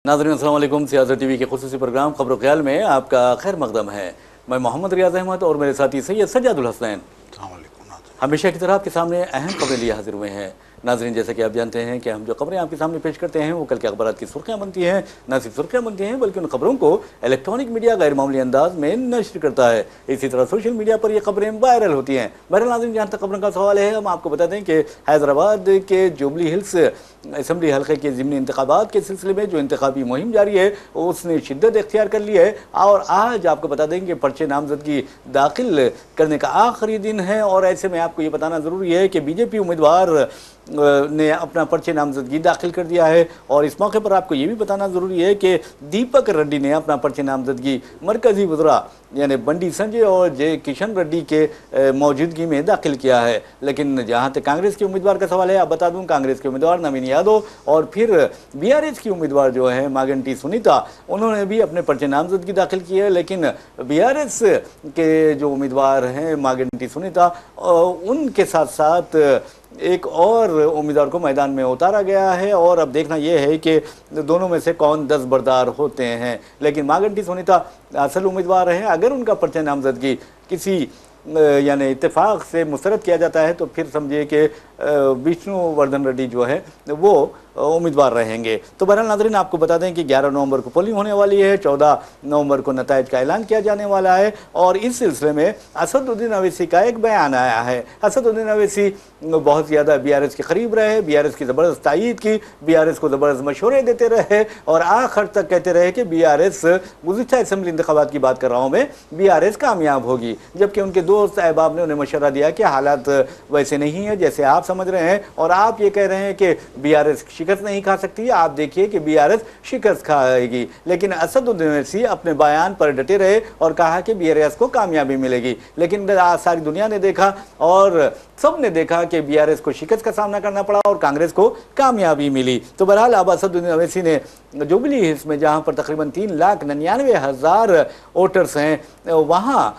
नाज़रीन अस्सलाम वालेकुम। सियासत टीवी के खुसूसी प्रोग्राम खबर ख्याल में आपका खैर मकदम है। मैं मोहम्मद रियाज अहमद और मेरे साथी सैयद सज्जादुल हसनैन हमेशा की तरह आपके सामने अहम खबरें लिए हाजिर हुए हैं। नाज़रीन, जैसे कि आप जानते हैं कि हम जो खबरें आपके सामने पेश करते हैं वो कल के अखबारात की सुर्खियाँ बनती हैं। न सिर्फ सुर्खियाँ बनती हैं बल्कि उन खबरों को इलेक्ट्रॉनिक मीडिया गैर मामूली अंदाज में नश्र करता है। इसी तरह सोशल मीडिया पर ये खबरें वायरल होती हैं। बहरहाल नाज़रीन, जहाँ तक खबरों का सवाल है, हम आपको बता दें कि हैदराबाद के जुबली हिल्स असम्बली हल्के के ज़िमनी इंतखाबात के सिलसिले में जो इंतखाबी मुहिम जारी है उसने शिद्दत इख्तियार कर ली है। और आज आपको बता दें कि पर्चे नामजदगी दाखिल करने का आखिरी दिन है। और ऐसे में आपको ये बताना ज़रूरी है कि बीजेपी उम्मीदवार ने अपना पर्चे नामजदगी दाखिल कर दिया है। और इस मौके पर आपको ये भी बताना ज़रूरी है कि दीपक रेड्डी ने अपना पर्चे नामजदगी मरकज़ी वज़रा यानी बंडी संजय और जे किशन रेड्डी के मौजूदगी में दाखिल किया है। लेकिन जहाँ तक कांग्रेस के उम्मीदवार का सवाल है, आप बता दूँ कांग्रेस के उम्मीदवार नवीन यादव और फिर बीआरएस की उम्मीदवार जो है मागंटी सुनीता, उन्होंने भी अपने पर्चे नामजदगी दाखिल की है। लेकिन बीआरएस के जो उम्मीदवार हैं मागंटी सुनीता, उनके साथ साथ एक और उम्मीदवार को मैदान में उतारा गया है। और अब देखना यह है कि दोनों में से कौन दस्तबरदार होते हैं। लेकिन मागंटी सुनीता असल उम्मीदवार हैं। अगर उनका पर्चा नामजदगी किसी यानी इत्तेफाक से मुस्तरद किया जाता है तो फिर समझिए कि विष्णुवर्धन रेड्डी जो है वो उम्मीदवार रहेंगे। तो बहरहाल नाज़रीन, आपको बता दें कि 11 नवंबर को पोलिंग होने वाली है, 14 नवंबर को नताइज का ऐलान किया जाने वाला है। और इस सिलसिले में असदुद्दीन अवैसी का एक बयान आया है। असदुद्दीन अवैसी बहुत ज़्यादा बीआरएस के करीब रहे, बीआरएस की ज़बरदस्त तायीद की, बीआरएस को ज़बरदस्त मशवरे देते रहे और आखिर तक कहते रहे कि बीआरएस गुज़िश्ता असेंबली इंतखाबात की बात कर रहा हूँ मैं, बीआरएस कामयाब होगी। जबकि उनके दोस्त अहबाब ने उन्हें मशवरा दिया कि हालात वैसे नहीं है जैसे आप समझ रहे हैं और आप ये कह रहे हैं कि बीआरएस शिकस्त नहीं खा सकती। आप देखिए कि बीआरएस शिकस्त खाएगी। लेकिन असदुद्दीन अवैसी अपने बयान पर डटे रहे और कहा कि बीआरएस को कामयाबी मिलेगी। लेकिन सारी दुनिया ने देखा और सब ने देखा कि बीआरएस को शिकस्त का सामना करना पड़ा और कांग्रेस को कामयाबी मिली। तो बहरहाल अब असदुद्दीन अवैसी ने जुबली हिल्स में जहां पर तकरीबन 3,99,000 वोटर्स हैं वहां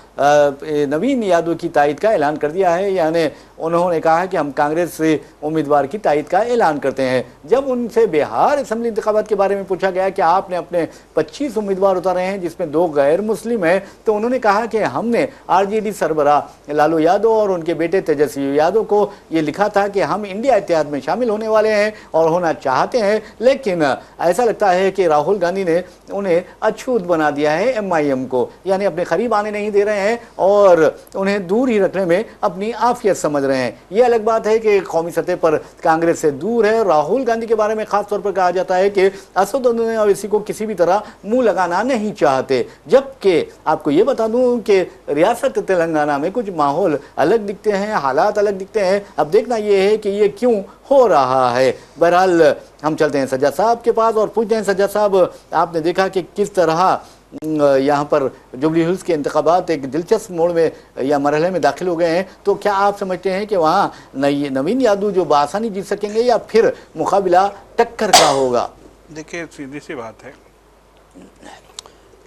नवीन यादव की तायद का ऐलान कर दिया है। यानी उन्होंने कहा कि हम कांग्रेस से उम्मीदवार की तायद का ऐलान करते हैं। जब उनसे बिहार असेंबली इंतखाबात के बारे में पूछा गया कि आपने अपने 25 उम्मीदवार उतारे हैं जिसमें 2 गैर मुस्लिम हैं, तो उन्होंने कहा कि हमने आरजेडी सरबराह लालू यादव और उनके बेटे तेजस्वी यादव को ये लिखा था कि हम इंडिया इत्तेहाद में शामिल होने वाले हैं और होना चाहते हैं। लेकिन ऐसा लगता है कि राहुल गांधी ने उन्हें अछूत बना दिया है एमआईएम को, यानी अपने करीब आने नहीं दे रहे हैं और उन्हें दूर ही रखने में अपनी आफियत समझ रहे हैं। ये अलग बात है कि कौमी सतह पर कांग्रेस से दूर है। राहुल गांधी के बारे में खास तौर पर कहा जाता है कि असदुद्दीन अवैसी को किसी भी तरह मुंह लगाना नहीं चाहते। जबकि आपको ये बता दूं कि रियासत तेलंगाना में कुछ माहौल अलग दिखते हैं, हालात अलग दिखते हैं। अब देखना ये है कि ये क्यों हो रहा है। बहरहाल हम चलते हैं सज्जाद साहब के पास और पूछते हैं, सज्जाद साहब आपने देखा कि किस तरह यहाँ पर जुबली हिल्स के इंतखाबात एक दिलचस्प मोड़ में या मरहले में दाखिल हो गए हैं, तो क्या आप समझते हैं कि वहाँ नवीन यादव जो बआसानी जीत सकेंगे या फिर मुकाबला टक्कर का होगा? देखिए, सीधी सी बात है,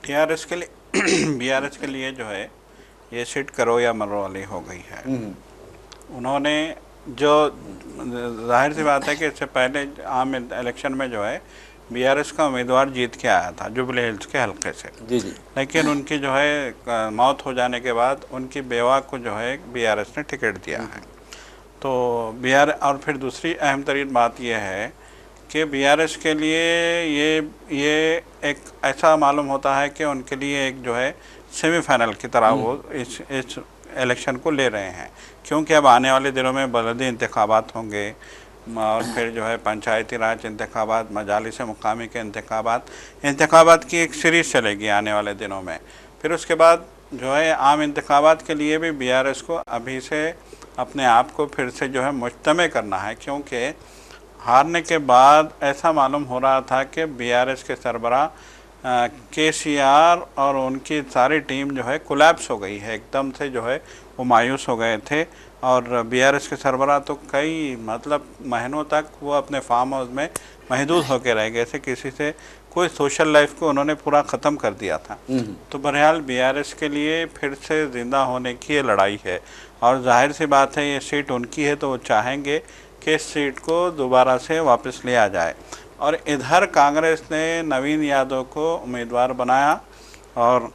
टीआरएस के लिए बीआरएस के लिए जो है ये सीट करो या मरो वाली हो गई है। उन्होंने जो जाहिर सी बात है कि इससे पहले आम इलेक्शन में जो है बीआरएस का उम्मीदवार जीत के आया था जुबली हिल्स के हल्के से। जी जी। लेकिन उनकी जो है मौत हो जाने के बाद उनकी बेवा को जो है बीआरएस ने टिकट दिया है। तो और फिर दूसरी अहम तरीन बात यह है कि बीआरएस के लिए ये एक ऐसा मालूम होता है कि उनके लिए एक जो है सेमीफाइनल की तरह वो इस इलेक्शन को ले रहे हैं, क्योंकि अब आने वाले दिनों में बलदी इंतखाबात होंगे और फिर जो है पंचायती राज इंतखाबात, मजालिस मुकामी के इंतखाबात की एक सीरीज़ चलेगी आने वाले दिनों में। फिर उसके बाद जो है आम इंतखाबात के लिए भी बीआरएस को अभी से अपने आप को फिर से जो है मुजतमे करना है, क्योंकि हारने के बाद ऐसा मालूम हो रहा था कि बीआरएस के सरबराह केसीआर और उनकी सारी टीम जो है कोलैप्स हो गई है, एकदम से जो है वो मायूस हो गए थे। और बीआरएस के सरबराह तो कई मतलब महीनों तक वो अपने फार्म हाउस में महदूद होकर रह गए थे, किसी से कोई सोशल लाइफ को उन्होंने पूरा ख़त्म कर दिया था। तो बहरहाल बीआरएस के लिए फिर से ज़िंदा होने की ये लड़ाई है, और जाहिर सी बात है ये सीट उनकी है, तो वो चाहेंगे कि इस सीट को दोबारा से वापस लिया जाए। और इधर कांग्रेस ने नवीन यादव को उम्मीदवार बनाया, और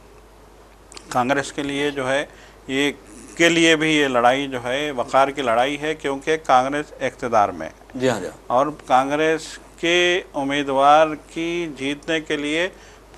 कांग्रेस के लिए जो है ये के लिए भी ये लड़ाई जो है वक़ार की लड़ाई है, क्योंकि कांग्रेस इक़्तिदार में है। जी हाँ जी हाँ। और कांग्रेस के उम्मीदवार की जीतने के लिए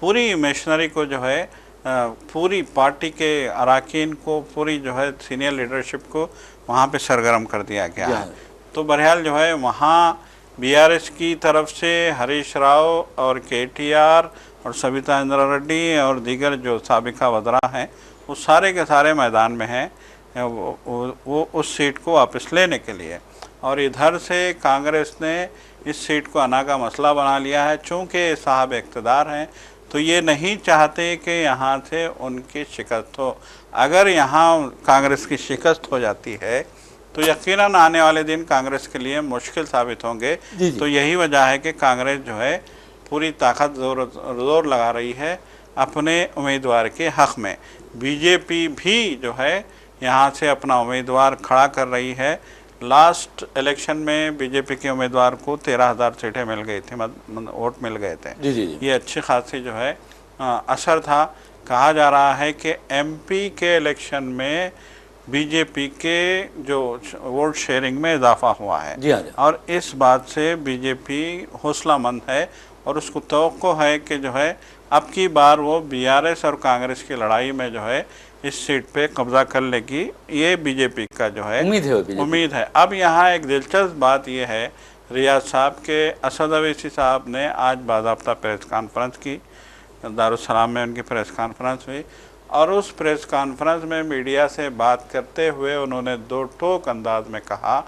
पूरी मशीनरी को जो है पूरी पार्टी के अरकान को, पूरी जो है सीनियर लीडरशिप को वहाँ पे सरगर्म कर दिया गया है। तो बहरहाल जो है वहाँ बीआरएस की तरफ से हरीश राव और केटीआर और सविता इंद्रा रेड्डी और दीगर जो साबिका वज़रा हैं वो सारे के सारे मैदान में हैं वो उस सीट को वापस लेने के लिए। और इधर से कांग्रेस ने इस सीट को अना का मसला बना लिया है। चूँकि साहब इक़्तिदार हैं तो ये नहीं चाहते कि यहाँ से उनकी शिकस्त हो। अगर यहाँ कांग्रेस की शिकस्त हो जाती है तो यकीनन आने वाले दिन कांग्रेस के लिए मुश्किल साबित होंगे। तो यही वजह है कि कांग्रेस जो है पूरी ताकत जोर लगा रही है अपने उम्मीदवार के हक़ में। बीजेपी भी जो है यहाँ से अपना उम्मीदवार खड़ा कर रही है। लास्ट इलेक्शन में बीजेपी के उम्मीदवार को 13,000 सीटें मिल गई थी, वोट मिल गए थे। जी जी जी। ये अच्छी खासी जो है असर था। कहा जा रहा है कि एमपी के इलेक्शन में बीजेपी के जो वोट शेयरिंग में इजाफा हुआ है। जी हाँ जी। और इस बात से बीजेपी हौसलामंद है और उसको तवक्को है कि जो है अब की बार वो बीआरएस और कांग्रेस की लड़ाई में जो है इस सीट पे कब्जा कर लेगी। ये बीजेपी का जो है उम्मीद है। अब यहाँ एक दिलचस्प बात ये है, रियाज साहब के असद अवैसी साहब ने आज बाज़ाब्ता प्रेस कॉन्फ्रेंस की, दारुस्सलाम में उनकी प्रेस कॉन्फ्रेंस हुई, और उस प्रेस कॉन्फ्रेंस में मीडिया से बात करते हुए उन्होंने दो टोक अंदाज में कहा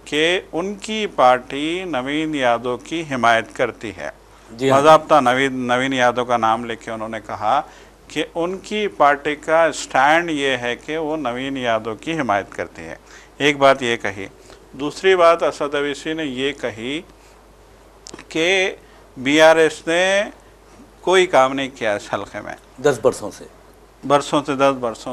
कि उनकी पार्टी नवीन यादव की हिमायत करती है। बाज़ाब्ता नवीन यादव का नाम लेके उन्होंने कहा कि उनकी पार्टी का स्टैंड ये है कि वो नवीन यादव की हिमायत करती है। एक बात ये कही। दूसरी बात असद अवैसी ने ये कही कि बीआरएस ने कोई काम नहीं किया इस हल्के में 10 बरसों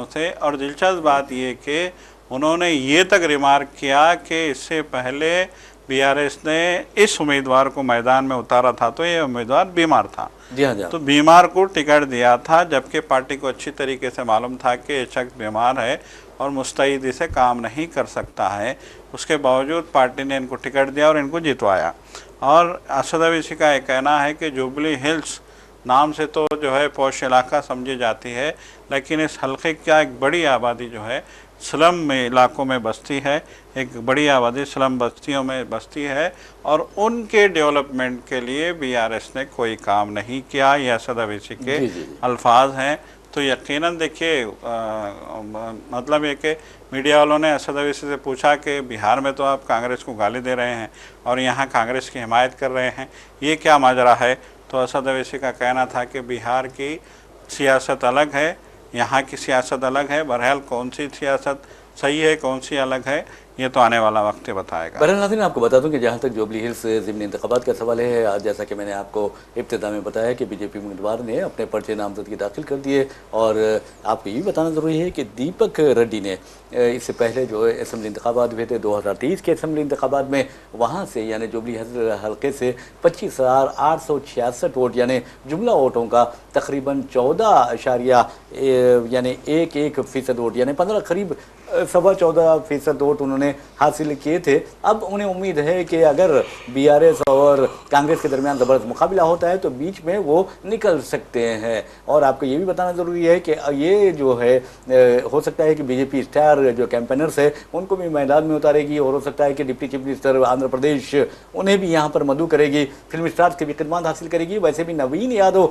से। और दिलचस्प बात ये कि उन्होंने ये तक रिमार्क किया कि इससे पहले बीआरएस ने इस उम्मीदवार को मैदान में उतारा था तो ये उम्मीदवार बीमार था। जी हाँ। तो बीमार को टिकट दिया था, जबकि पार्टी को अच्छी तरीके से मालूम था कि ये शख्स बीमार है और मुस्तैदी से काम नहीं कर सकता है। उसके बावजूद पार्टी ने इनको टिकट दिया और इनको जितवाया। और असद अवैसी का ये कहना है कि जुबली हिल्स नाम से तो जो है पौष इलाका समझी जाती है, लेकिन इस हल्के का एक बड़ी आबादी जो है स्लम में इलाकों में बसती है, एक बड़ी आबादी स्लम बस्तियों में बसती है, और उनके डेवलपमेंट के लिए बीआरएस ने कोई काम नहीं किया। ये असद अवैसी के अल्फाज हैं। तो यकीनन देखिए मतलब ये कि मीडिया वालों ने असद अवैसी से पूछा कि बिहार में तो आप कांग्रेस को गाली दे रहे हैं और यहाँ कांग्रेस की हिमायत कर रहे हैं, ये क्या माजरा है? तो असद अवैसी का कहना था कि बिहार की सियासत अलग है, यहाँ की सियासत अलग है। बहरहाल कौन सी सियासत सही है, कौन सी अलग है, ये तो आने वाला वक्त बताएगा। बहरहाल नाज़रीन, आपको बता दूं कि जहाँ तक जुबली हिल्स ज़िमनी इंतख़ाबात का सवाल है, आज जैसा कि मैंने आपको इब्तिदा में बताया कि बीजेपी उम्मीदवार ने अपने पर्चे नामजदगी दाखिल कर दिए। और आपको ये भी बताना ज़रूरी है कि दीपक रेड्डी ने इससे पहले जो असेंबली इंतख़ाबात हुए थे 2023 के असेंबली इंतख़ाबात में, वहाँ से यानी जुबली हिल्स हल्के से 25,866 वोट यानी जुमला वोटों का तकरीबन 14 यानी 1% वोट यानी 15 करीब 14.25% वोट उन्होंने हासिल किए थे। अब उन्हें उम्मीद है कि अगर बीआरएस और कांग्रेस के दरमियान ज़बरदस्त मुकाबला होता है तो बीच में वो निकल सकते हैं। और आपको ये भी बताना ज़रूरी है कि ये जो है हो सकता है कि बीजेपी स्टार जो कैंपेनर्स है उनको भी मैदान में उतारेगी, और हो सकता है कि deputy chief minister Andhra Pradesh उन्हें भी यहाँ पर मदु करेगी, फिल्म स्टार्स की भी खिदमत हासिल करेगी। वैसे भी नवीन यादव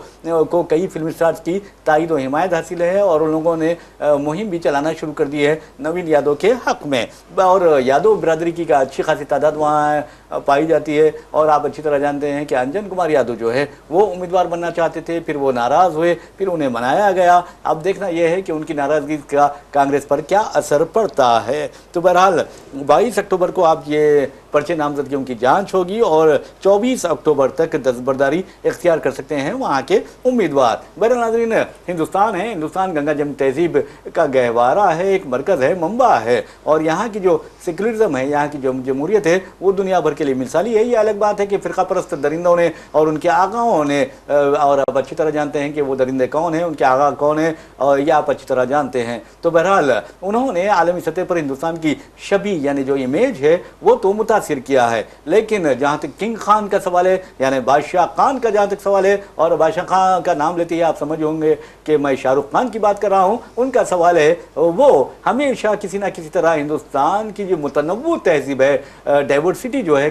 को कई फिल्म स्टार्स की तायद व हिमायत हासिल है और उन लोगों ने मुहिम भी चलाना शुरू कर दी है नवीन यादव के हक़ में। और यादव बिरादरी की का अच्छी खासी तादाद वहाँ पाई जाती है। और आप अच्छी तरह जानते हैं कि अंजन कुमार यादव जो है वो उम्मीदवार बनना चाहते थे, फिर वो नाराज़ हुए, फिर उन्हें मनाया गया। अब देखना यह है कि उनकी नाराज़गी का कांग्रेस पर क्या असर पड़ता है। तो बहरहाल 22 अक्टूबर को आप ये पर्चे नामजदगियों की जांच होगी और 24 अक्टूबर तक दस्तबरदारी इख्तियार कर सकते हैं वहाँ के उम्मीदवार। बहरहाल नाज़रीन, हिंदुस्तान है, हिंदुस्तान गंगा जमुनी तहजीब का गहवारा है, एक मरकज़ है, मंबा है, और यहाँ की जो सेकुलरिज्म है, यहाँ की जो जमहूरियत है, वो दुनिया भर के लिए मिसाली है। ये अलग बात है कि फ़िरका परस्त दरिंदों ने और उनके आगाओं ने, और आप अच्छी तरह जानते हैं कि वो दरिंदे कौन हैं, उनके आगा कौन है, और ये आप अच्छी तरह जानते हैं। तो बहरहाल उन्होंने आलमी सतह पर हिंदुस्तान की छवि यानी जो इमेज है वो तो मुतासिर किया है, लेकिन जहाँ तक किंग खान का सवाल है, यानी बादशाह खान का जहाँ तक सवाल है, और बादशाह खान का नाम लेते ही आप समझ होंगे कि मैं शाहरुख खान की बात कर रहा हूँ, उनका सवाल है वो हमेशा किसी ना किसी तरह हिंदुस्तान की जो मुतनव्वु तहजीब है, डाइवर्सिटी जो है,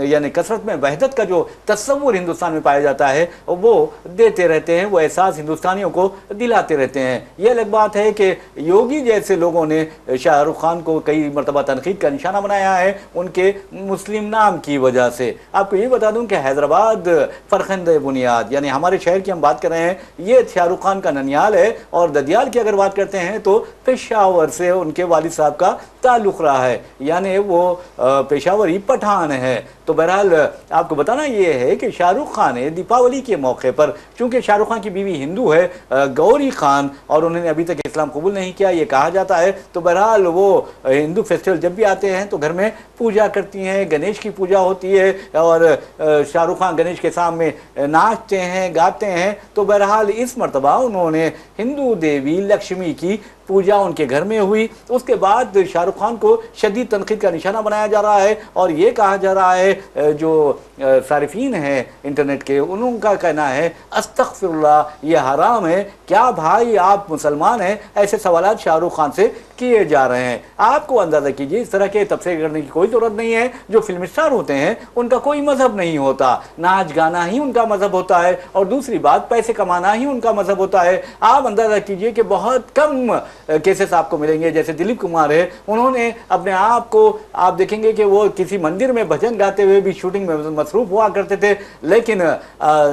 यानी कसरत में वहदत का जो तस्वुर हिंदुस्तान में पाया जाता है, वो देते रहते हैं, वो एहसास हिंदुस्तानियों को दिलाते रहते हैं। ये अलग बात है कि योगी जैसे लोगों ने शाहरुख खान को कई मरतबा तनकीद का निशाना बनाया है उनके मुस्लिम नाम की वजह से। आपको ये बता दूं कि हैदराबाद फरखंद बुनियाद यानी हमारे शहर की हम बात कर रहे हैं, ये शाहरुख खान का ननियाल है, और ददियाल की अगर बात करते हैं तो पेशावर से उनके वालिद साहब का ताल्लुक़ रहा है, यानी वो पेशावरी पठान है। तो बहरहाल आपको बताना ये है कि शाहरुख खान ने दीपावली के मौके पर, चूँकि शाहरुख खान की बीवी हिंदू है गौरी खान, और उन्होंने अभी तक इस्लाम कबूल नहीं किया ये कहा जाता है, तो बहरहाल वो हिंदू फेस्टिवल जब भी आते हैं तो घर में पूजा करती हैं, गणेश की पूजा होती है, और शाहरुख खान गणेश के सामने नाचते हैं, गाते हैं। तो बहरहाल इस मरतबा उन्होंने हिंदू देवी लक्ष्मी की पूजा उनके घर में हुई। उसके बाद शाहरुख खान को शदीद तनकीद का निशाना बनाया जा रहा है, और ये कहा जा रहा है जो सारिफीन हैं इंटरनेट के, उनका कहना है अस्तगफिरुल्लाह ये हराम है, क्या भाई आप मुसलमान हैं, ऐसे सवालात शाहरुख खान से किए जा रहे हैं। आपको अंदाज़ा कीजिए, इस तरह के तबसरे करने की कोई ज़रूरत नहीं है। जो फिल्म स्टार होते हैं उनका कोई मज़हब नहीं होता, नाच गाना ही उनका मज़हब होता है, और दूसरी बात पैसे कमाना ही उनका मज़हब होता है। आप अंदाज़ा कीजिए कि बहुत कम केसेस आपको मिलेंगे, जैसे दिलीप कुमार है, उन्होंने अपने आप को, आप देखेंगे कि वो किसी मंदिर में भजन गाते हुए भी शूटिंग में मसरूफ़ हुआ करते थे, लेकिन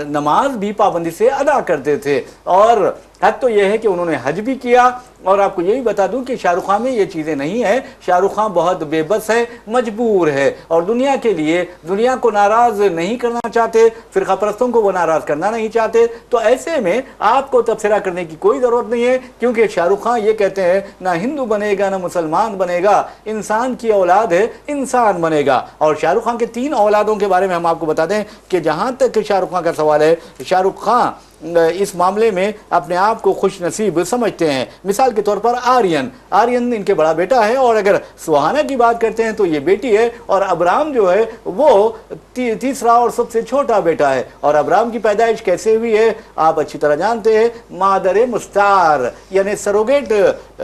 नमाज भी पाबंदी से अदा करते थे। और हद तो यह है कि उन्होंने हज भी किया। और आपको यही बता दूं कि शाहरुख खान में ये चीज़ें नहीं है, शाहरुख खान बहुत बेबस है, मजबूर है, और दुनिया के लिए दुनिया को नाराज़ नहीं करना चाहते, फ़िरका परस्तों को वो नाराज़ करना नहीं चाहते। तो ऐसे में आपको तबसरा करने की कोई ज़रूरत नहीं है, क्योंकि शाहरुख खान ये कहते हैं ना हिंदू बनेगा ना मुसलमान बनेगा, इंसान की औलाद है, इंसान बनेगा। और शाहरुख खान के 3 औलादों के बारे में हम आपको बता दें कि जहाँ तक शाहरुख खान का सवाल है, शाहरुख खान इस मामले में अपने आप को खुश नसीब समझते हैं। मिसाल के तौर पर आर्यन इनके बड़ा बेटा है, और अगर सुहाना की बात करते हैं तो ये बेटी है, और अब्राम जो है वो तीसरा और सबसे छोटा बेटा है। और अब्राम की पैदाइश कैसे हुई है आप अच्छी तरह जानते हैं, मादर मुस्तार यानी सरोगेट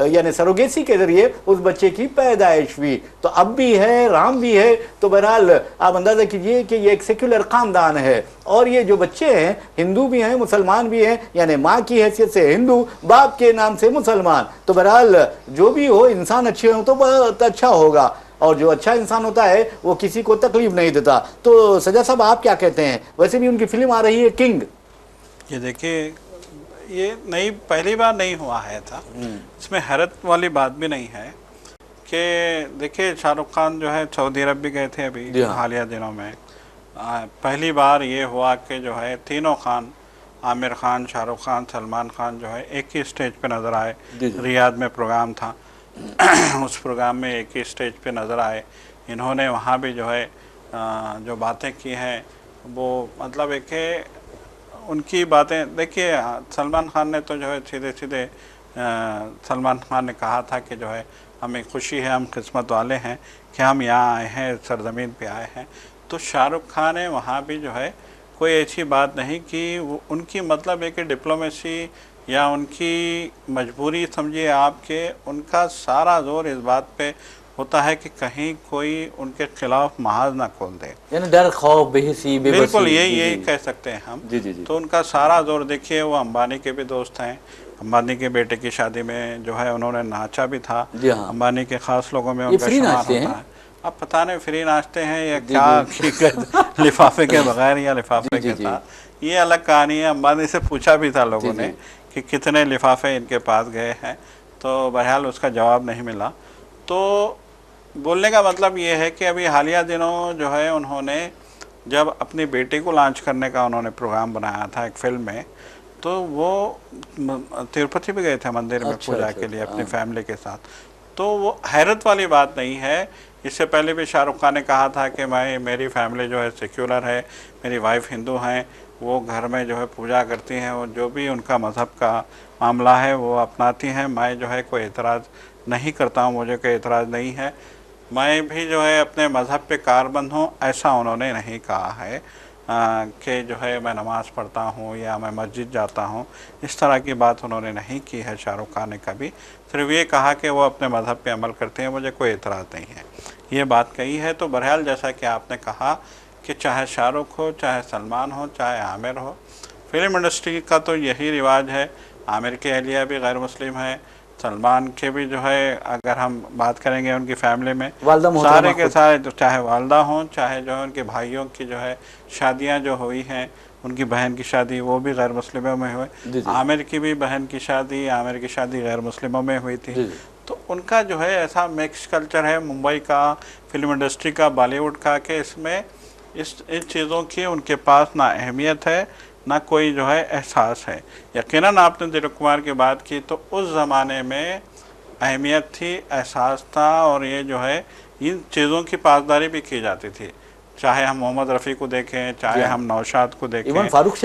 यानी सरोगेसी के जरिए उस बच्चे की पैदाइश हुई। तो अब भी है, राम भी है। तो बहरहाल आप अंदाजा कीजिए कि ये एक सेक्युलर खानदान है, और ये जो बच्चे हैं हिंदू भी हैं मुसलमान भी हैं, यानी माँ की हैसियत से हिंदू, बाप के नाम से मुसलमान। तो बहरहाल जो भी हो, इंसान अच्छे हो तो बहुत अच्छा होगा, और जो अच्छा इंसान होता है वो किसी को तकलीफ नहीं देता। तो सजा साहब आप क्या कहते हैं? वैसे भी उनकी फिल्म आ रही है किंग। ये देखिए, ये पहली बार नहीं हुआ है था, इसमें हैरत वाली बात भी नहीं है कि देखिए शाहरुख खान जो है सऊदी अरब भी गए थे अभी हालिया दिनों में। पहली बार ये हुआ कि जो है तीनों खान, आमिर खान, शाहरुख खान, सलमान खान जो है एक ही स्टेज पे नज़र आए। रियाद में प्रोग्राम था उस प्रोग्राम में एक ही स्टेज पे नज़र आए। इन्होंने वहाँ भी जो है जो बातें की हैं वो मतलब एक उनकी बातें देखिए। सलमान खान ने तो जो है सीधे सीधे सलमान खान ने कहा था कि जो है हमें खुशी है, हम किस्मत वाले हैं कि हम यहाँ आए हैं, सरजमीन पे आए हैं। तो शाहरुख खान ने वहाँ भी जो है कोई ऐसी बात नहीं कि उनकी मतलब है कि डिप्लोमेसी या उनकी मजबूरी समझिए आपके, उनका सारा जोर इस बात पे होता है कि कहीं कोई उनके खिलाफ महाज ना खोल दे, यानी डर, खौफ, बेहिसी, बेबसी। बिल्कुल यही कह सकते हैं हम। जी। तो उनका सारा जोर देखिए, वो अंबानी के भी दोस्त हैं, अंबानी के बेटे की शादी में जो है उन्होंने नाचा भी था। अंबानी के खास लोगों में उनका शुमार होता है। अब पता नहीं फ्री नाचते हैं या क्या, लिफाफे के बगैर या लिफाफे के साथ, ये अलग कहानी है। अंबानी से पूछा भी था लोगों ने कि कितने लिफाफे इनके पास गए हैं, तो बहरहाल उसका जवाब नहीं मिला। तो بولنے کا مطلب یہ ہے کہ ابھی حالیہ دنوں جو ہے انہوں نے جب اپنی بیٹی کو لانچ کرنے کا انہوں نے پروگرام بنایا تھا ایک فلم میں، تو وہ تروپتی بھی گئے تھے مندر میں پوجا کے لیے اپنی فیملی کے ساتھ. تو وہ حیرت والی بات نہیں ہے. اس سے پہلے بھی شاہ رخ خان نے کہا تھا کہ میری فیملی جو ہے سیکولر ہے، میری وائف ہندو ہیں، وہ گھر میں جو ہے پوجا کرتی ہیں، اور جو بھی ان کا مذہب کا معاملہ ہے وہ اپناتی ہیں، میں جو ہے کوئی اعتراض نہیں کرتا ہوں، مجھے کوئی اعتراض نہیں ہے، میں بھی جو ہے اپنے مذہب پہ کاربند ہوں. ایسا انہوں نے نہیں کہا ہے کہ جو ہے میں نماز پڑھتا ہوں یا میں مسجد جاتا ہوں. اس طرح کی بات انہوں نے نہیں کی ہے شاہ رخ خان نے کبھی. صرف یہ کہا کہ وہ اپنے مذہب پہ عمل کرتے ہیں، مجھے کوئی اعتراض نہیں ہے، یہ بات کہی ہے. تو بہرحال جیسا کہ آپ نے کہا کہ چاہے شاہ رخ ہو، چاہے سلمان ہو، چاہے عامر ہو، فلم انڈسٹری کا تو یہی رواج ہے. عامر کی اہلیہ بھی غیر مسلم ہے، سلمان کے بھی جو ہے اگر ہم بات کریں گے ان کی فیملی میں سارے کے سارے، چاہے والدہ ہوں، چاہے جو ہے ان کے بھائیوں کی جو ہے شادیاں جو ہوئی ہیں، ان کی بہن کی شادی وہ بھی غیر مسلموں میں ہوئے. عامر کی بھی بہن کی شادی، عامر کی شادی غیر مسلموں میں ہوئی تھی. تو ان کا جو ہے ایسا مکس کلچر ہے ممبئی کا، فلم انڈسٹری کا، بالی ووڈ کا، کہ اس میں ان چیزوں کی ان کے پاس نہ اہمیت ہے نہ کوئی جو ہے احساس ہے. یقیناً آپ نے دلیپ کمار کی بات کی تو اس زمانے میں اہمیت تھی، احساس تھا، اور یہ جو ہے ان چیزوں کی پاسداری بھی کی جاتی تھی. چاہے ہم محمد رفیع کو دیکھیں، چاہے ہم نوشاد کو دیکھیں، فاروق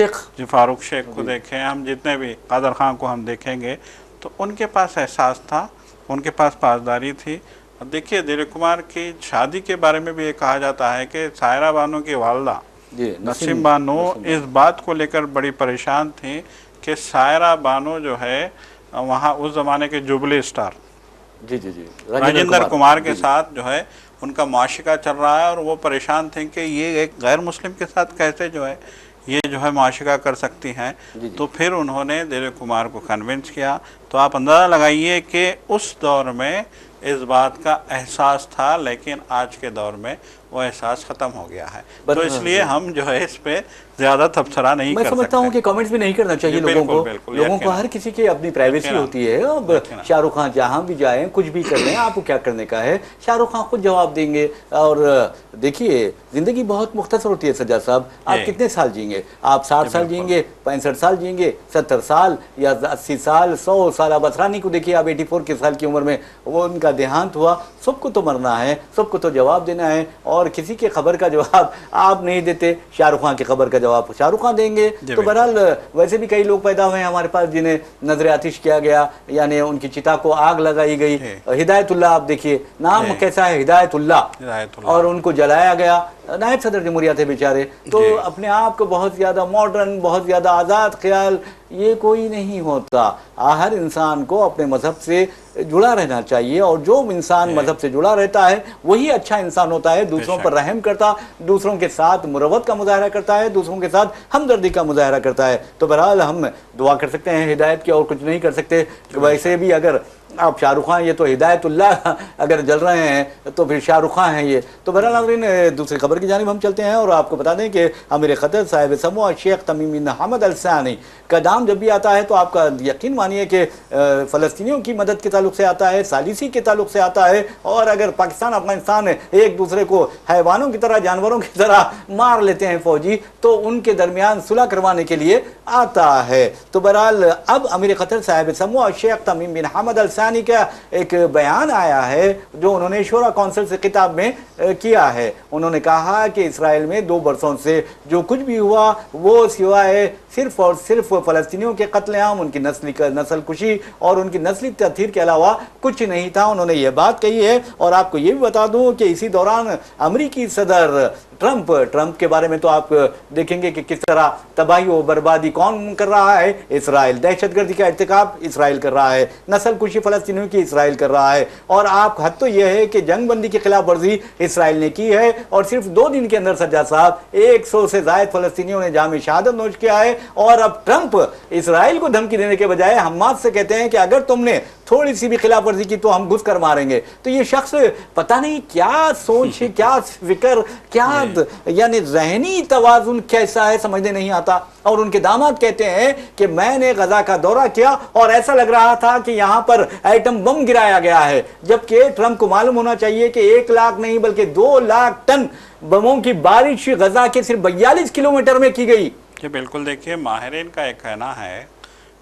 شیخ کو دیکھیں، ہم جتنے بھی قادر خان کو ہم دیکھیں گے تو ان کے پاس احساس تھا، ان کے پاس پاسداری تھی. دیکھیے دلیپ کمار کی شادی کے بارے میں بھی یہ کہا جاتا ہے کہ سائرہ بانو کی والدہ نسیم بانو اس بات کو لے کر بڑی پریشان تھی کہ سائرہ بانو جو ہے وہاں اس زمانے کے جوبلی اسٹار راجندر کمار کے ساتھ جو ہے ان کا معاشقہ چل رہا ہے، اور وہ پریشان تھیں کہ یہ ایک غیر مسلم کے ساتھ کیسے جو ہے یہ جو ہے معاشقہ کر سکتی ہیں. تو پھر انہوں نے دلیپ کمار کو کنونس کیا. تو آپ اندازہ لگائیے کہ اس دور میں اس بات کا احساس تھا، لیکن آج کے دور میں وہ احساس ختم ہو گیا ہے. تو اس لیے ہم جو ہے اس پہ زیادہ تبصرہ نہیں کر سکتے. میں سمجھتا ہوں کہ کامنٹس بھی نہیں کرنا چاہیے لوگوں کو ہر کسی کی اپنی پرائیویسی ہوتی ہے. اب شاہ رخ خان جہاں بھی جائیں، کچھ بھی کر لیں، آپ کو کیا کرنے کا ہے، شاہ رخ خان خود جواب دیں گے. اور دیکھیے زندگی بہت مختصر ہوتی ہے سجاد صاحب. آپ کتنے سال جئیں گے؟ آپ 60 سال جئیں گے، 65 سال جئیں گے، 70 سال یا 80 سال، 100 سال. اب اسرانی کو دیکھیے، آپ 84 کے سال کی عمر میں وہ ان کا دیہانت ہوا. سب کو تو مرنا ہے، سب کو تو جواب دینا ہے، اور کسی کے خبر کا جواب آپ نہیں دیتے. شاہ رخ خان کی خبر کا جواب شاہ رخ خان دیں گے. تو بہرحال ویسے بھی کئی لوگ پیدا ہوئے ہیں ہمارے پاس جنہیں نظر آتش کیا گیا، یعنی ان کی چتا کو آگ لگائی گئی. ہدایت اللہ آپ دیکھیے نام کیسا ہے، ہدایت اللہ، اور ان کو جلایا گیا. نائب صدر جمہوریہ تھے بیچارے. تو اپنے آپ کو بہت زیادہ ماڈرن، بہت زیادہ آزاد خیال یہ کوئی نہیں ہوتا. ہر انسان کو اپنے مذہب سے جڑا رہنا چاہیے، اور جو انسان مذہب سے جڑا رہتا ہے وہی اچھا انسان ہوتا ہے، دوسروں پر رحم کرتا، دوسروں کے ساتھ مروت کا مظاہرہ کرتا ہے، دوسروں کے ساتھ ہمدردی کا مظاہرہ کرتا ہے. تو بہرحال ہم دعا کر سکتے ہیں ہدایت کی، اور کچھ نہیں کر سکتے. ویسے بھی اگر آپ شاہ رخ خان، یہ تو ہدایت اللہ اگر جل رہے ہیں تو پھر شاہ رخ خان ہیں یہ. تو بہرحال ناظرین دوسری خبر کی جانب ہم چلتے ہیں، اور آپ کو بتا دیں کہ امیر قطر صاحب سمو شیخ تمیم بن حمد ال ثانی کا نام جب بھی آتا ہے تو آپ کا یقین مانیے کہ فلسطینیوں کی مدد کے تعلق سے آتا ہے، ثالثی کے تعلق سے آتا ہے. اور اگر پاکستان افغانستان ایک دوسرے کو حیوانوں کی طرح، جانوروں کی طرح مار لیتے ہیں فوجی، تو ان کے درمیان صلح کروانے کے لیے آتا ہے. تو بہرحال اب امیر قطر صاحب سمو شیخ تمیم بن حمد ال ثانی کا ایک بیان آیا ہے جو انہوں نے شورا کونسل سے خطاب میں کیا ہے. انہوں نے کہا کہ اسرائیل میں 2 برسوں سے جو کچھ بھی ہوا وہ سوائے صرف اور صرف فلسطینیوں کے قتل عام، ان کی نسل کشی اور ان کی نسلی تطہیر کے علاوہ کچھ نہیں تھا. انہوں نے یہ بات کہی ہے. اور آپ کو یہ بھی بتا دوں کہ اسی دوران امریکی صدر ٹرمپ کے بارے میں تو آپ دیکھیں گے کہ کس طرح تباہی و بربادی کون کر رہا ہے، اسرائیل. دہشت گردی کا ارتکاب اسرائیل کر رہا ہے، نسل کشی فلسطینیوں کی اسرائیل کر رہا ہے. اور آپ حد تو یہ ہے کہ جنگ بندی کی خلاف ورزی اسرائیل نے کی ہے، اور صرف 2 دن کے اندر سجاد صاحب 100 سے زائد فلسطینیوں نے جام شہادت نوش کیا ہے. اور اب ٹرمپ اسرائیل کو دھمکی دینے کے بجائے حماس سے کہتے ہیں کہ اگر تم نے تھوڑی سی بھی خلاف ورزی کی تو ہم گھس کر ماریں گے. تو یہ شخص پتہ نہیں کیا سوچ ہے، کیا فکر، کیا یعنی ذہنی توازن کیسا ہے سمجھنے نہیں آتا. اور ان کے داماد کہتے ہیں کہ میں نے غزہ کا دورہ کیا اور ایسا لگ رہا تھا کہ یہاں پر ایٹم بم گرایا گیا ہے، جبکہ ٹرمپ کو معلوم ہونا چاہیے کہ 1 لاکھ نہیں بلکہ 2 لاکھ ٹن بموں کی بارش غزہ کے صرف 42 کلومیٹر میں کی گئی. کہ بالکل دیکھیے، ماہرین کا ایک کہنا ہے،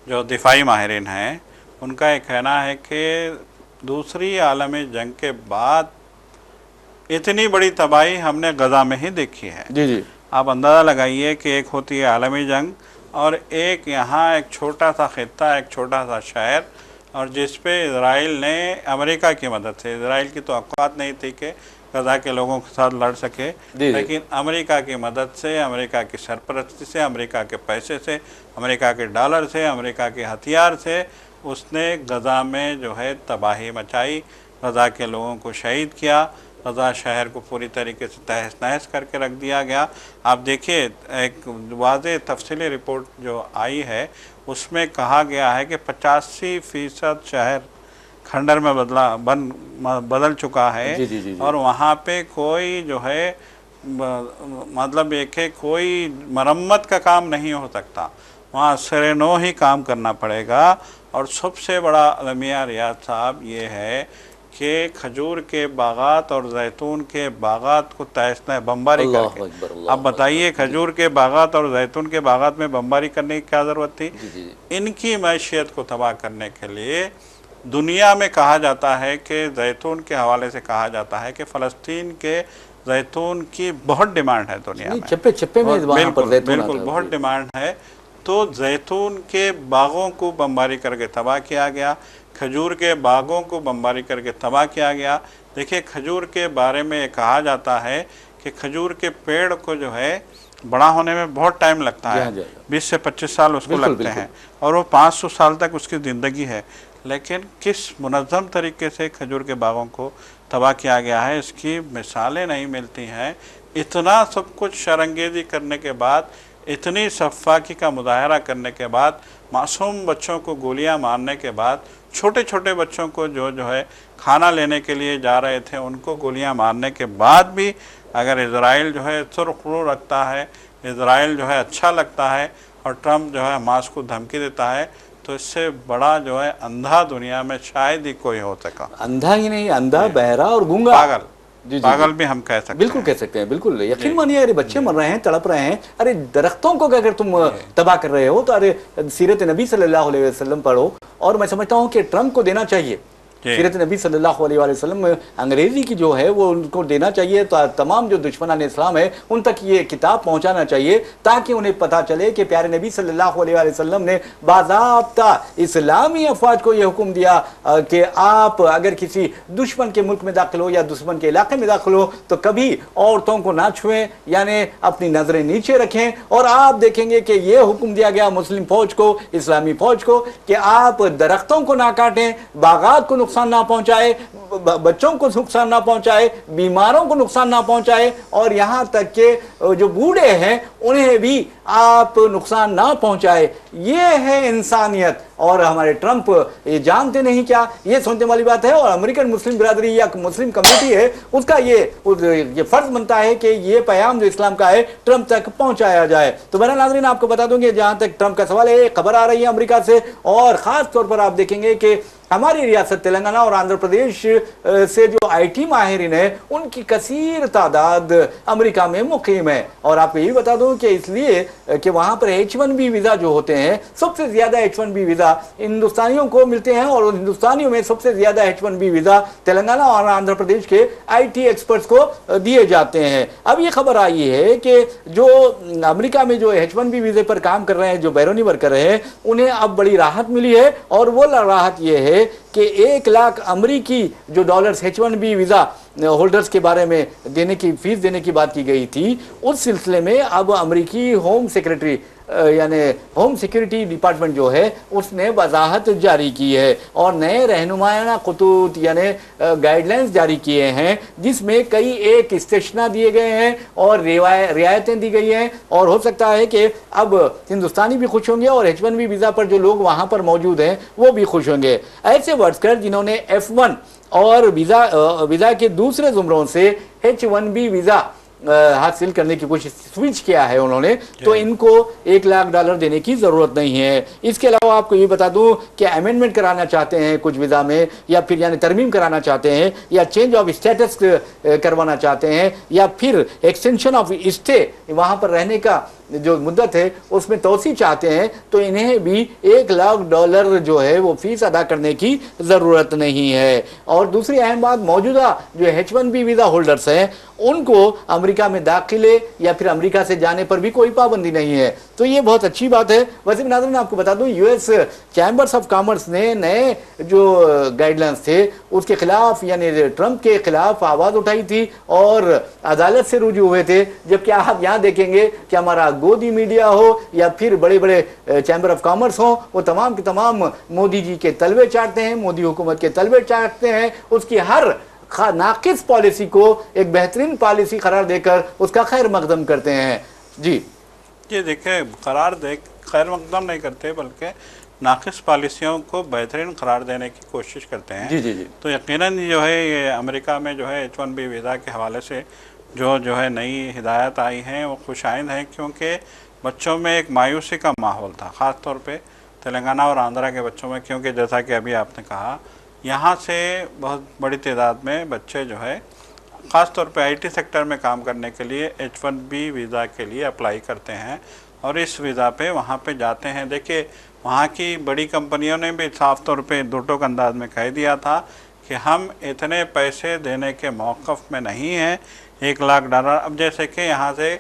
جو دفاعی ماہرین ہیں ان کا ایک کہنا ہے کہ دوسری عالمی جنگ کے بعد اتنی بڑی تباہی ہم نے غزہ میں ہی دیکھی ہے. جی آپ اندازہ لگائیے کہ ایک ہوتی ہے عالمی جنگ اور ایک یہاں ایک چھوٹا سا خطہ، ایک چھوٹا سا شہر، اور جس پہ اسرائیل نے امریکہ کی مدد سے، اسرائیل کی توقعات نہیں تھی کہ غزہ کے لوگوں کے ساتھ لڑ سکے، لیکن امریکہ کی مدد سے، امریکہ کی سرپرستی سے، امریکہ کے پیسے سے، امریکہ کے ڈالر سے، امریکہ کے ہتھیار سے اس نے غزہ میں جو ہے تباہی مچائی، غزہ کے لوگوں کو شہید کیا، غزہ شہر کو پوری طریقے سے تہس نہس کر کے رکھ دیا گیا. آپ دیکھیے ایک واضح تفصیلی رپورٹ جو آئی ہے اس میں کہا گیا ہے کہ 85% شہر کھنڈر میں بدل چکا ہے. جی. اور وہاں پہ کوئی جو ہے مطلب یہ کہ کوئی مرمت کا کام نہیں ہو سکتا، وہاں سر نو ہی کام کرنا پڑے گا. اور سب سے بڑا المیہ ریاض صاحب یہ ہے کہ کھجور کے باغات اور زیتون کے باغات کو تہس نہس بمباری کر کے، اب بتائیے کھجور کے باغات اور زیتون کے باغات میں بمباری کرنے کی کیا ضرورت تھی؟ ان کی معیشت کو تباہ کرنے کے لیے دنیا میں کہا جاتا ہے کہ زیتون کے حوالے سے کہا جاتا ہے کہ فلسطین کے زیتون کی بہت ڈیمانڈ ہے دنیا میں، چپے چپے میں بالکل بہت ڈیمانڈ ہے. تو زیتون کے باغوں کو بمباری کر کے تباہ کیا گیا، کھجور کے باغوں کو بمباری کر کے تباہ کیا گیا. دیکھیے کھجور کے بارے میں کہا جاتا ہے کہ کھجور کے پیڑ کو جو ہے بڑا ہونے میں بہت ٹائم لگتا ہے، 20 سے 25 سال اس کو لگتے ہیں، اور وہ 500 سال تک اس کی زندگی ہے. لیکن کس منظم طریقے سے کھجور کے باغوں کو تباہ کیا گیا ہے اس کی مثالیں نہیں ملتی ہیں. اتنا سب کچھ شرانگیزی کرنے کے بعد، اتنی سفاکی کا مظاہرہ کرنے کے بعد، معصوم بچوں کو گولیاں مارنے کے بعد، چھوٹے چھوٹے بچوں کو جو ہے کھانا لینے کے لیے جا رہے تھے ان کو گولیاں مارنے کے بعد بھی اگر اسرائیل جو ہے سرخ رو رکھتا ہے، اسرائیل جو ہے اچھا لگتا ہے، اور ٹرمپ جو ہے حماس کو دھمکی دیتا ہے، تو اس سے بڑا جو ہے اندھا دنیا میں شاید ہی کوئی ہو سکا. اندھا ہی نہیں، اندھا، بہرا اور گونگا، پاگل بھی ہم کہہ سکتے ہیں. بالکل کہہ سکتے ہیں، بالکل. یقین مانیے، ارے بچے مر رہے ہیں، تڑپ رہے ہیں. ارے درختوں کو اگر تم تباہ کر رہے ہو تو ارے سیرت نبی صلی اللہ علیہ وسلم پڑھو. اور میں سمجھتا ہوں کہ ٹرمپ کو دینا چاہیے سیرت نبی صلی اللہ علیہ وسلم انگریزی کی جو ہے وہ ان کو دینا چاہیے. تو تمام جو دشمنان اسلام ہے ان تک یہ کتاب پہنچانا چاہیے تاکہ انہیں پتہ چلے کہ پیارے نبی صلی اللہ علیہ وسلم نے باضابطہ اسلامی افواج کو یہ حکم دیا کہ آپ اگر کسی دشمن کے ملک میں داخل ہو یا دشمن کے علاقے میں داخل ہو تو کبھی عورتوں کو نہ چھوئیں، یعنی اپنی نظریں نیچے رکھیں. اور آپ دیکھیں گے کہ یہ حکم دیا گیا مسلم فوج کو، اسلامی فوج کو، کہ آپ درختوں کو نہ کاٹیں، باغات کو نقصان نہ پہنچائے، بچوں کو نقصان نہ پہنچائے، بیماروں کو نقصان نہ پہنچائے، اور یہاں تک کہ جو بوڑھے ہیں انہیں بھی آپ نقصان نہ پہنچائے. یہ ہے انسانیت. اور ہمارے ٹرمپ یہ جانتے نہیں کیا، یہ سنتے والی بات ہے. اور امریکن مسلم برادری یا مسلم کمیونٹی ہے اس کا یہ فرض بنتا ہے کہ یہ پیغام جو اسلام کا ہے ٹرمپ تک پہنچایا جائے. تو بہرحال ناظرین، آپ کو بتا دوں کہ جہاں تک ٹرمپ کا سوال ہے، خبر آ رہی ہے امریکہ سے، اور خاص طور پر آپ دیکھیں گے کہ ہماری ریاست تلنگانہ اور آندھرا پردیش سے جو آئی ٹی ماہرین ہیں ان کی کثیر تعداد امریکہ میں مقیم ہے. اور آپ کو یہ بتا دوں کہ اس لیے کہ وہاں پر H1B ویزا جو ہوتے ہیں، سب سے زیادہ H1B ویزا ہندوستانیوں کو ملتے ہیں، اور ہندوستانیوں میں سب سے زیادہ H1B ویزا تلنگانہ اور آندھرا پردیش کے آئی ٹی ایکسپرٹس کو دیے جاتے ہیں. اب یہ خبر آئی ہے کہ جو امریکہ میں جو H1B ویزے پر کام کر رہے ہیں، جو بیرونی ورکر ہیں، انہیں اب بڑی راحت ملی ہے. اور وہ راحت یہ ہے کہ 1 لاکھ امریکی جو ڈالرز H1B ویزا ہولڈرز کے بارے میں فیس دینے کی بات کی گئی تھی، اس سلسلے میں اب امریکی ہوم سیکریٹری یعنی ہوم سیکیورٹی ڈپارٹمنٹ جو ہے اس نے وضاحت جاری کی ہے اور نئے رہنمایانہ خطوط یعنی گائیڈ لائنز جاری کیے ہیں، جس میں کئی ایک استثنا دیے گئے ہیں اور رعایتیں دی گئی ہیں، اور ہو سکتا ہے کہ اب ہندوستانی بھی خوش ہوں گے اور H1B ویزا پر جو لوگ وہاں پر موجود ہیں وہ بھی خوش ہوں گے۔ ایسے ورکر جنہوں نے F1 اور ویزا کے دوسرے زمروں سے H1B ویزا حاصل کرنے کی کوشش سوئچ کیا ہے انہوں نے، تو ان کو $1,00,000 دینے کی ضرورت نہیں ہے۔ اس کے علاوہ آپ کو یہ بتا دوں کہ امینڈمنٹ کرانا چاہتے ہیں کچھ ویزا میں، یا پھر یعنی ترمیم کرانا چاہتے ہیں، یا چینج آف اسٹیٹس کروانا چاہتے ہیں، یا پھر ایکسٹینشن آف اسٹے وہاں پر رہنے کا جو مدت ہے اس میں توسیع چاہتے ہیں، تو انہیں بھی $1,00,000 جو ہے وہ فیس ادا کرنے کی ضرورت نہیں ہے۔ اور دوسری اہم بات، موجودہ جو H1B ویزا ہولڈرز ہیں ان کو امریکہ میں داخلے یا پھر امریکہ سے جانے پر بھی کوئی پابندی نہیں ہے، تو یہ بہت اچھی بات ہے۔ ویسے ناظرین آپ کو بتا دوں US چیمبرز آف کامرس نے نئے جو گائیڈ لائنز تھے اس کے خلاف یعنی ٹرمپ کے خلاف آواز اٹھائی تھی اور عدالت سے رجوع ہوئے تھے، جبکہ آپ یہاں دیکھیں گے کہ ہمارا گودی میڈیا ہو یا پھر بڑے بڑے چیمبر آف کامرس ہوں، وہ تمام کے تمام مودی جی کے تلوے چاٹتے ہیں، مودی حکومت کے تلوے چاٹتے ہیں، اس کی ہر ناقص پالیسی کو ایک بہترین پالیسی قرار دے کر اس کا خیر مقدم کرتے ہیں۔ جی یہ دیکھیں، قرار دے خیر مقدم نہیں کرتے بلکہ ناقص پالیسیوں کو بہترین قرار دینے کی کوشش کرتے ہیں۔ جی جی جی تو یقیناً جو ہے یہ امریکہ میں جو ہے H1B ویزا کے حوالے سے جو ہے نئی ہدایت آئی ہیں وہ خوش آئند ہیں، کیونکہ بچوں میں ایک مایوسی کا ماحول تھا، خاص طور پہ تلنگانہ اور آندھرا کے بچوں میں، کیونکہ جیسا کہ ابھی آپ نے کہا یہاں سے بہت بڑی تعداد میں بچے جو ہے خاص طور پہ IT سیکٹر میں کام کرنے کے لیے H1B ویزا کے لیے اپلائی کرتے ہیں اور اس ویزا پہ وہاں پہ جاتے ہیں۔ دیکھیے وہاں کی بڑی کمپنیوں نے بھی صاف طور پہ دو ٹوک انداز میں کہہ دیا تھا کہ ہم اتنے پیسے دینے کے موقف میں نہیں ہیں، $1,00,000۔ اب جیسے کہ یہاں سے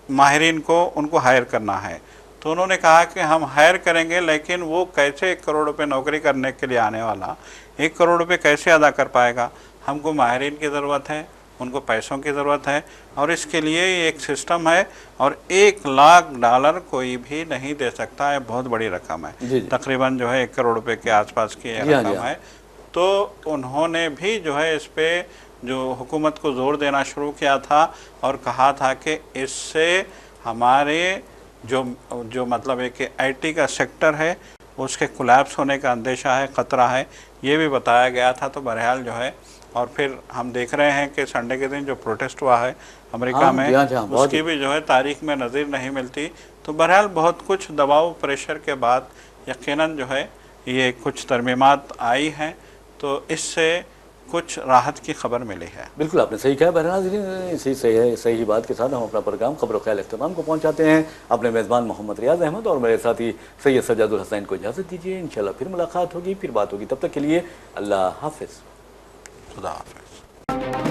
ماہرین کو ان کو ہائر کرنا ہے تو انہوں نے کہا کہ ہم ہائر کریں گے، لیکن وہ کیسے $1,00,000 نوکری کرنے کے لیے آنے والا $1,00,000 کیسے ادا کر پائے گا؟ ہم کو ماہرین کی ضرورت ہے، ان کو پیسوں کی ضرورت ہے، اور اس کے لیے ایک سسٹم ہے، اور $1,00,000 کوئی بھی نہیں دے سکتا ہے، بہت بڑی رقم ہے، تقریباً جو ہے $1,00,000 کے آس پاس کی رقم ہے۔ تو انہوں نے بھی جو ہے اس پہ جو حکومت کو زور دینا شروع کیا تھا اور کہا تھا کہ اس سے ہمارے جو مطلب ہے کہ IT کا سیکٹر ہے اس کے کولیپس ہونے کا اندیشہ ہے، خطرہ ہے، یہ بھی بتایا گیا تھا۔ تو بہرحال جو ہے، اور پھر ہم دیکھ رہے ہیں کہ سنڈے کے دن جو پروٹیسٹ ہوا ہے امریکہ میں اس کی بھی جو ہے تاریخ میں نظیر نہیں ملتی۔ تو بہرحال بہت کچھ دباؤ پریشر کے بعد یقیناً جو ہے یہ کچھ ترمیمات آئی ہیں، تو اس سے کچھ راحت کی خبر ملی ہے۔ بالکل آپ نے صحیح کہا۔ بہرحال اسی صحیح بات کے ساتھ ہم اپنا پروگرام خبر و خیال اختتام کو پہنچاتے ہیں۔ اپنے میزبان محمد ریاض احمد اور میرے ساتھی سید سجاد الحسین کو اجازت دیجیے، انشاءاللہ پھر ملاقات ہوگی، پھر بات ہوگی، تب تک کے لیے اللہ حافظ۔ خدا حافظ۔